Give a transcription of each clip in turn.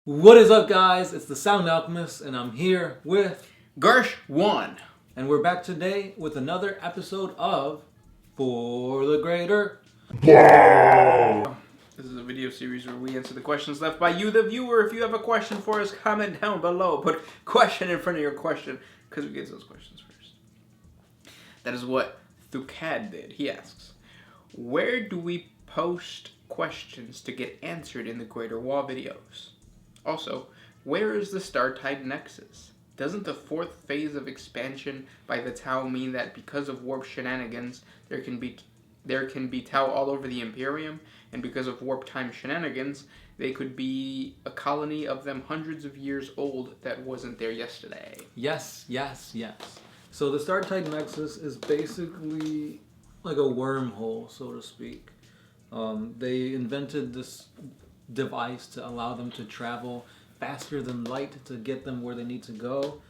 What is up, guys? It's the Sound Alchemist, and I'm here with Gersh1. And we're back today with another episode of For the Greater. This is a video series where we answer the questions left by you, the viewer. If you have a question for us, comment down below. Put question in front of your question, because we get those questions first. That is what Thukad did. He asks, where do we post questions to get answered in the Greater WAAAGH videos? Also, where is the Star Tide Nexus? Doesn't the fourth phase of expansion by the Tau mean that because of warp shenanigans, there can be Tau all over the Imperium, and because of warp time shenanigans, they could be a colony of them hundreds of years old that wasn't there yesterday? Yes. So the Startide Nexus is basically like a wormhole, so to speak. They invented this device to allow them to travel faster than light to get them where they need to go.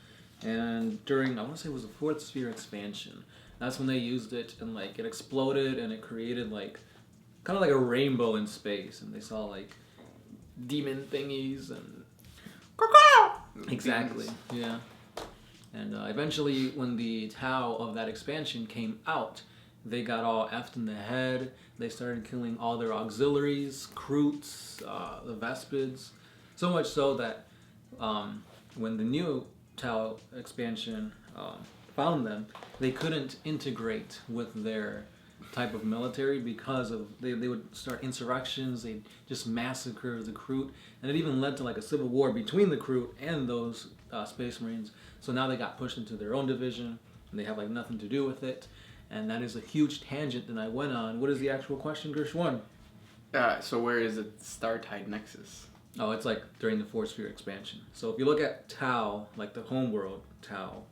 And during, I want to say it was the fourth sphere expansion, that's when they used it, and like it exploded and it created like kind of like a rainbow in space, and they saw like demon thingies and exactly, yeah. And eventually, when the Tau of that expansion came out, they got all effed in the head. They started killing all their auxiliaries, Kroots, the Vespids. So much so that when the new Tau expansion found them, they couldn't integrate with their type of military because of they would start insurrections. They'd just massacre the Kroot, and it even led to like a civil war between the Kroot and those Space Marines. So now they got pushed into their own division, and they have like nothing to do with it. And that is a huge tangent that I went on. What is the actual question, Gersh1? So where is the Star Tide Nexus? Oh, it's like during the fourth sphere expansion. So if you look at Tau, like the homeworld Tau,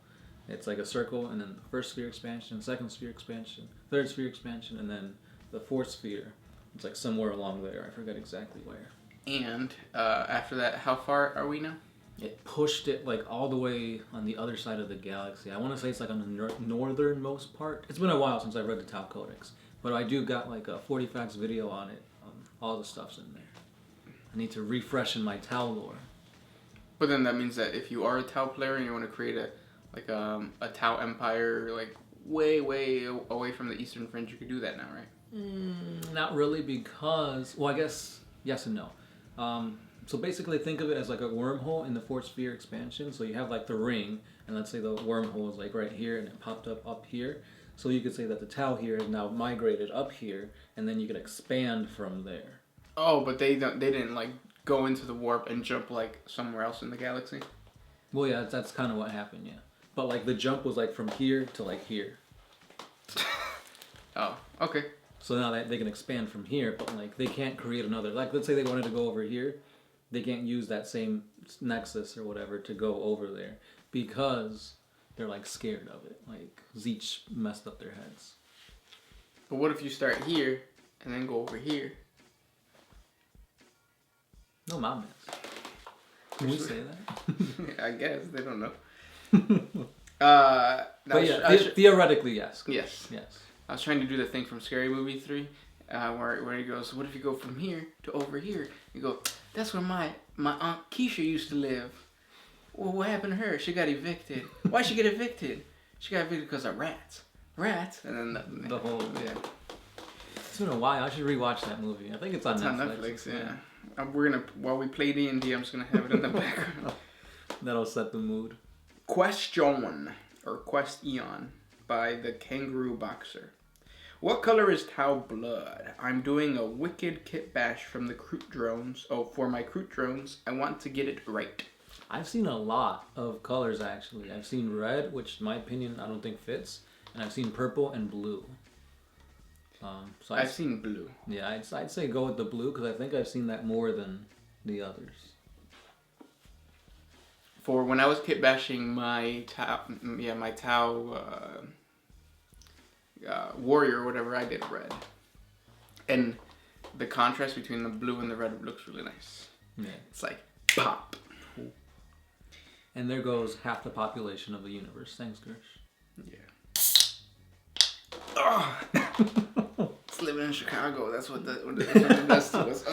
it's like a circle, and then the first sphere expansion, second sphere expansion, third sphere expansion, and then the fourth sphere. It's like somewhere along there. I forget exactly where. And after that, how far are we now? It pushed it like all the way on the other side of the galaxy. I want to say it's like on the northernmost part. It's been a while since I read the Tau Codex, but I do got like a 40 facts video on it. All the stuff's in there. I need to refresh in my Tau lore. But then that means that if you are a Tau player and you want to create a Tau empire like way away from the Eastern Fringe, you could do that now, right? Not really, because, well, I guess yes and no. So basically think of it as like a wormhole in the fourth sphere expansion. So you have like the ring, and let's say the wormhole is like right here, and it popped up here. So you could say that the Tau here is now migrated up here, and then you could expand from there. Oh, but they didn't like go into the warp and jump like somewhere else in the galaxy? Well, yeah, that's kind of what happened, yeah. But like the jump was like from here to like here. Oh, okay. So now they can expand from here, but like they can't create another, like let's say they wanted to go over here, they can't use that same nexus or whatever to go over there because they're like scared of it. Like Zeech messed up their heads. But what if you start here and then go over here? No mames. Can we say that? I guess they don't know. But yeah, theoretically, yes. Yes. Yes. I was trying to do the thing from Scary Movie 3, where he goes, what if you go from here to over here? You go, that's where my Aunt Keisha used to live. Well, what happened to her? She got evicted. Why'd she get evicted? She got evicted because of rats. Rats? And then the whole, yeah. It's been a while. I should rewatch that movie. I think it's on Netflix. On Netflix, yeah. We're gonna, while we play D&D, I'm just gonna have it in the background. That'll set the mood. Question, or Question, by the Kangaroo Boxer. What color is Tau blood? I'm doing a wicked kit bash from the Kroot drones. Oh, for my Kroot drones, I want to get it right. I've seen a lot of colors, actually. I've seen red, which in my opinion I don't think fits, and I've seen purple and blue. So I've seen blue. Yeah, I'd say go with the blue, because I think I've seen that more than the others. For when I was kit bashing my Tau warrior or whatever, I did red. And the contrast between the blue and the red looks really nice. Yeah. It's like, pop. Cool. And there goes half the population of the universe. Thanks, Gersh. Yeah. Oh. us living in Chicago. That's what the winter does to us.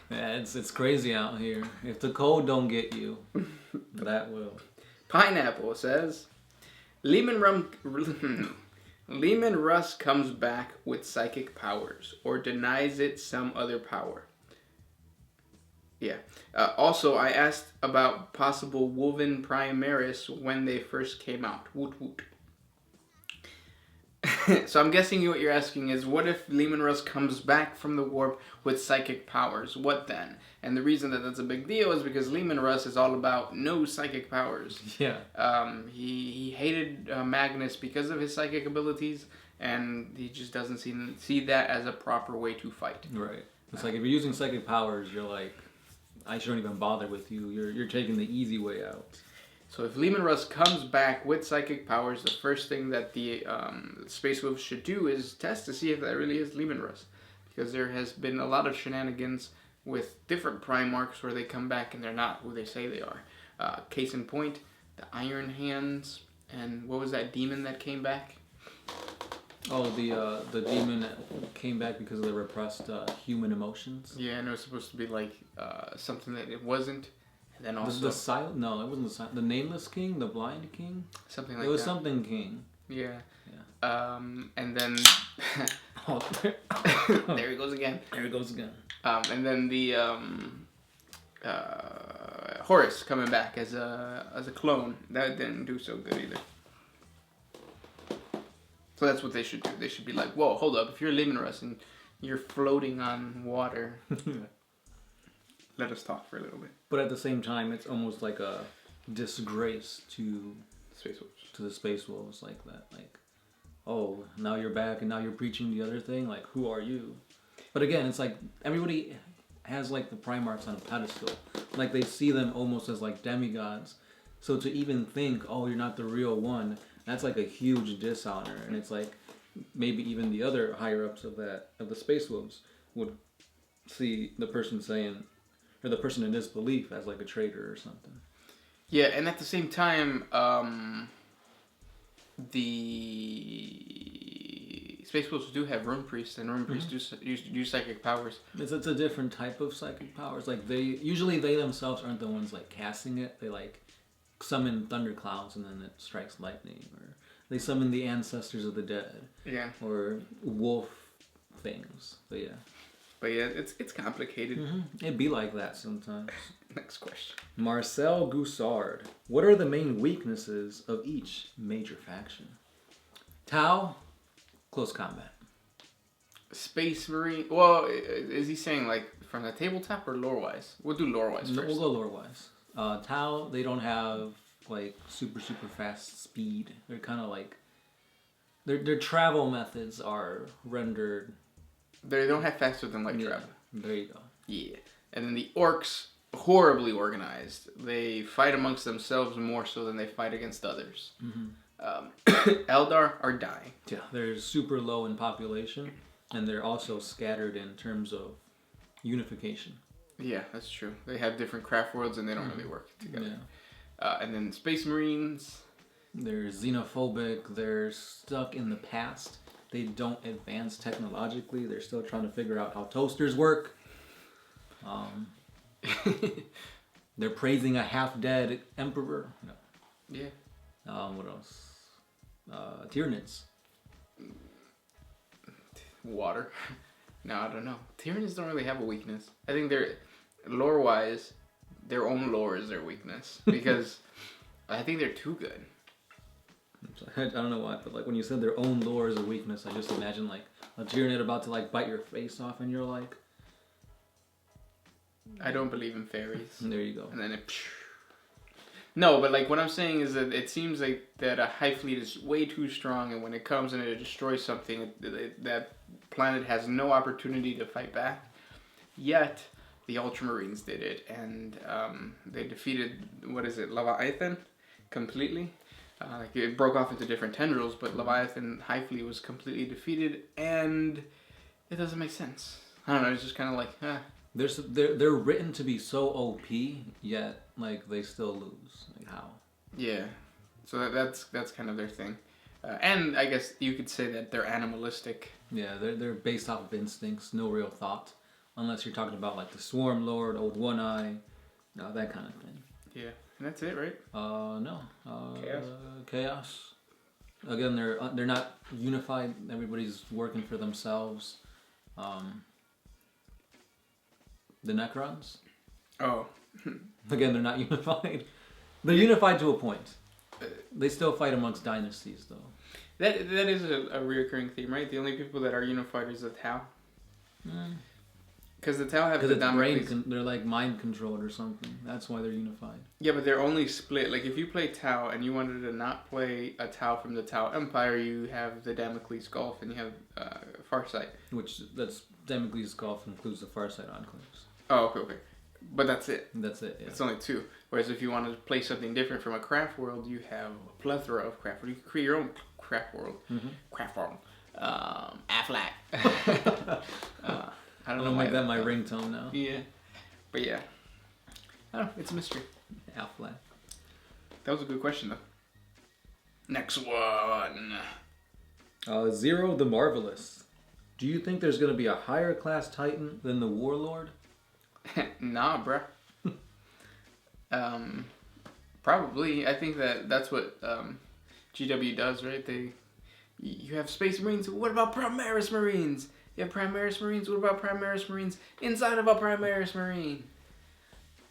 Yeah, it's crazy out here. If the cold don't get you, that will. Pineapple says, Leman Russ comes back with psychic powers or denies it some other power. Yeah. Also, I asked about possible Woven Primaris when they first came out. Woot woot. So I'm guessing what you're asking is, what if Leman Russ comes back from the warp with psychic powers? What then? And the reason that that's a big deal is because Leman Russ is all about no psychic powers. Yeah. He hated Magnus because of his psychic abilities, and he just doesn't see that as a proper way to fight. Right. It's like if you're using psychic powers, you're like, I shouldn't even bother with you. You're taking the easy way out. So if Leman Russ comes back with psychic powers, the first thing that the Space Wolves should do is test to see if that really is Leman Russ. Because there has been a lot of shenanigans with different Primarchs where they come back and they're not who they say they are. Case in point, the Iron Hands, and what was that demon that came back? Oh, the demon that came back because of the repressed human emotions. Yeah, and it was supposed to be like something that it wasn't. And then also The silent? No, it wasn't the silent. The nameless king, the blind king. Something like that. It was something king. Yeah. Yeah. And then Oh, there he goes again. There it goes again. And then the Horus coming back as a clone. That didn't do so good either. So that's what they should do. They should be like, whoa, hold up. If you're Leman Russ and you're floating on water, let us talk for a little bit. But at the same time, it's almost like a disgrace to Space Wolves. To the Space Wolves, like that. Like, oh, now you're back and now you're preaching the other thing. Like, who are you? But again, it's like everybody has like the Primarchs on a pedestal. Like they see them almost as like demigods. So to even think, oh, you're not the real one, that's like a huge dishonor. And it's like maybe even the other higher ups of the Space Wolves would see the person saying, or the person in disbelief as like a traitor or something. Yeah, and at the same time, the Space Wolves do have Rune Priests, and Rune Priests do psychic powers. It's a different type of psychic powers. Like they themselves aren't the ones like casting it. They like summon thunderclouds and then it strikes lightning, or they summon the ancestors of the dead. Yeah. Or wolf things. But yeah. But yeah, it's complicated. It'd be like that sometimes. Next question. Marcel Goussard. What are the main weaknesses of each major faction? Tau, close combat. Space Marine. Well, is he saying like from the tabletop or lore-wise? We'll do lore-wise first. We'll go lore-wise. Tau, they don't have like super fast speed. They're kind of like their travel methods are rendered. They don't have faster than light travel. There you go. Yeah, and then the Orks, horribly organized. They fight amongst themselves more so than they fight against others. Eldar are dying. Yeah, they're super low in population, and they're also scattered in terms of unification. Yeah, that's true. They have different craft worlds and they don't really work together. Yeah. And then Space Marines. They're xenophobic. They're stuck in the past. They don't advance technologically. They're still trying to figure out how toasters work. They're praising a half-dead emperor. No. Yeah. What else? Tyranids. Water. No, I don't know. Tyranids don't really have a weakness. I think they're, lore-wise, their own lore is their weakness. Because I think they're too good. I don't know why, but like when you said their own lore is a weakness, I just imagine like a Tyranid about to like bite your face off, and you're like, I don't believe in fairies. And there you go. And then it. No, but like what I'm saying is that it seems like that a hive fleet is way too strong, and when it comes and it destroys something, that planet has no opportunity to fight back. Yet the Ultramarines did it, and they defeated Leviathan completely. Like it broke off into different tendrils, but Leviathan Hive Fleet was completely defeated, and it doesn't make sense. I don't know. It's just kind of like, They're written to be so OP, yet like they still lose. Like how? Yeah. So that's kind of their thing. And I guess you could say that they're animalistic. Yeah, they're based off of instincts, no real thought. Unless you're talking about like the Swarm Lord, Old One Eye, that kind of thing. Yeah, and that's it, right? No. Chaos. Chaos. Again, they're not unified. Everybody's working for themselves. The Necrons. Oh. Again, they're not unified. They're unified to a point. They still fight amongst dynasties, though. That is a reoccurring theme, right? The only people that are unified is the Tau. Because the Tau have they're like mind controlled or something. That's why they're unified. Yeah, but they're only split. Like if you play Tau and you wanted to not play a Tau from the Tau Empire, you have the Damocles Gulf and you have Farsight. That's Damocles Gulf includes the Farsight enclaves. Oh, okay. But that's it. That's it. Yeah. It's only 2. Whereas if you wanted to play something different from a craft world, you have a plethora of craft world. You can create your own craft world. Mm-hmm. Craft world. Affleck. I don't know. I'll make that my ringtone now. Yeah. But yeah. I don't know. It's a mystery. Affleck. That was a good question, though. Next one. Zero the Marvelous. Do you think there's going to be a higher class Titan than the Warlord? Nah, bruh. Probably. I think that's what GW does, right? You have Space Marines. What about Primaris Marines? You have Primaris Marines. What about Primaris Marines inside of a Primaris Marine?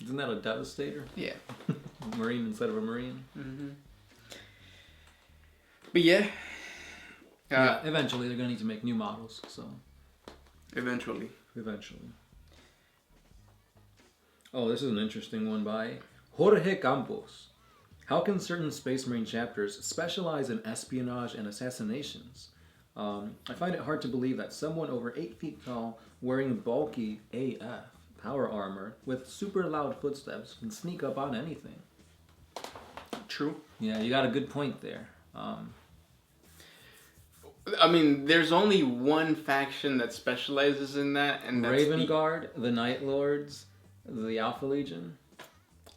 Isn't that a Devastator? Yeah. Marine instead of a Marine. Mm-hmm. But yeah. Yeah. Eventually, they're gonna need to make new models. So. Eventually. Oh, this is an interesting one by Jorge Campos. How can certain Space Marine chapters specialize in espionage and assassinations? I find it hard to believe that someone over 8 feet tall, wearing bulky AF power armor with super loud footsteps can sneak up on anything. True. Yeah, you got a good point there. I mean, there's only one faction that specializes in that, and that's Raven Guard, the Night Lords, the Alpha Legion.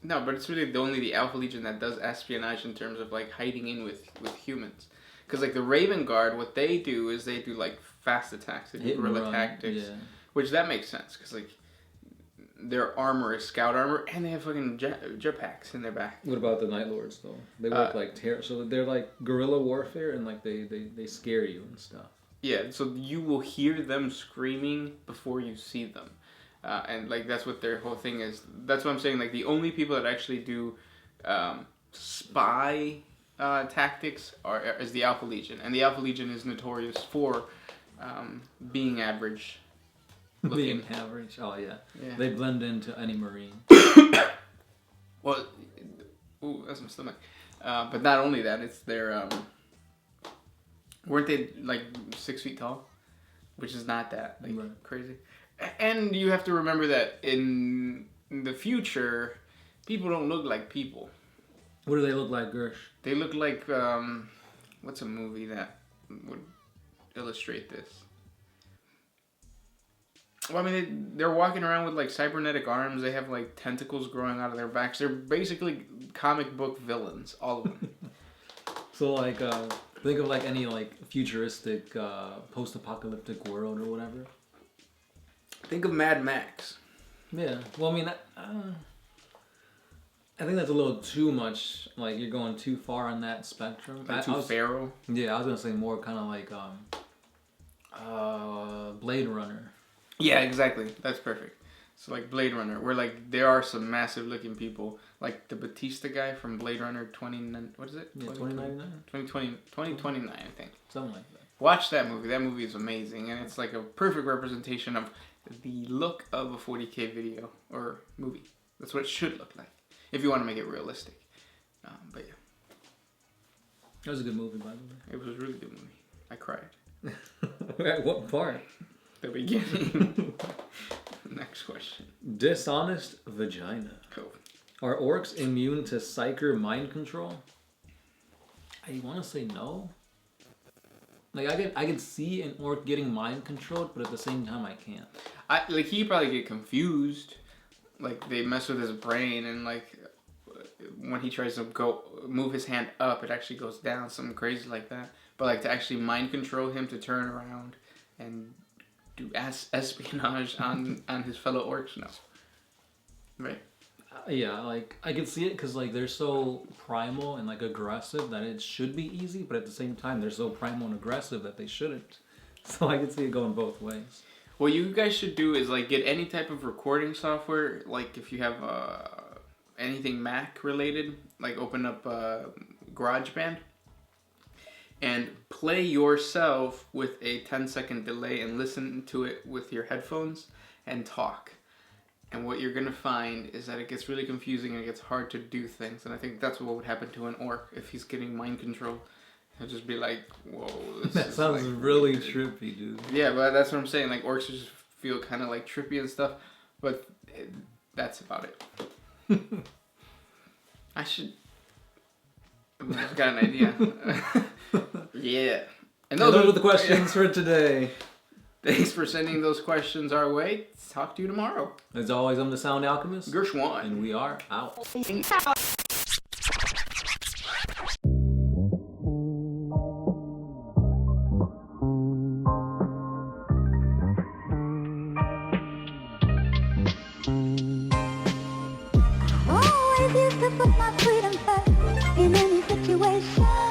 No, but it's really only the Alpha Legion that does espionage in terms of like hiding in with humans. Because like the Raven Guard, what they do is they do like fast attacks, they do guerrilla tactics, which that makes sense because like their armor is scout armor and they have fucking jetpacks in their back. What about the Night Lords though? They work like terror, so they're like guerrilla warfare and like they scare you and stuff. Yeah, so you will hear them screaming before you see them. And like that's what their whole thing is. That's what I'm saying. Like the only people that actually do spy tactics is the Alpha Legion, and the Alpha Legion is notorious for being average. Being average. Oh yeah. They blend into any Marine. Well, ooh, that's my stomach. But not only that, it's their weren't they like 6 feet tall, which is not that crazy. And you have to remember that in the future, people don't look like people. What do they look like, Gersh? They look like, what's a movie that would illustrate this? Well, I mean, they're walking around with like cybernetic arms. They have like tentacles growing out of their backs. They're basically comic book villains, all of them. So like, think of like any like futuristic post-apocalyptic world or whatever. Think of Mad Max. Yeah. Well, I mean, I think that's a little too much. Like you're going too far on that spectrum. Like too feral. Yeah, I was gonna say more kind of like Blade Runner. Yeah, exactly. That's perfect. So like Blade Runner, where like there are some massive looking people, like the Batista guy from Blade Runner 20. What is it? Yeah, 2099. 2029, I think. Something like that. Watch that movie. That movie is amazing, and it's like a perfect representation of the look of a 40K video or movie. That's what it should look like if you want to make it realistic. But yeah, that was a good movie, by the way. It was a really good movie. I cried. At what part? The beginning. Next question. Dishonest vagina. Cool. Are orcs immune to psyker mind control? I want to say no. Like I can see an orc getting mind controlled, but at the same time I can't. He'd probably get confused. Like they mess with his brain and like when he tries to move his hand up, it actually goes down, something crazy like that. But like to actually mind control him to turn around and do espionage on his fellow orcs, no. Right. Yeah, like I can see it because like they're so primal and like aggressive that it should be easy, but at the same time they're so primal and aggressive that they shouldn't. So I can see it going both ways. What you guys should do is like get any type of recording software. Like if you have anything Mac related, like open up GarageBand and play yourself with a 10-second delay and listen to it with your headphones and talk. And what you're gonna find is that it gets really confusing and it gets hard to do things. And I think that's what would happen to an orc if he's getting mind control. He'll just be like, "Whoa, this that is sounds like really weird." trippy, dude." Yeah, but that's what I'm saying. Like orcs just feel kind of like trippy and stuff, but that's about it. I should. I've got an idea. Yeah. And those are the questions for today. Thanks for sending those questions our way. Talk to you tomorrow. As always, I'm the Sound Alchemist. Gershwan. And we are out. Always used to put my freedom first in any situation.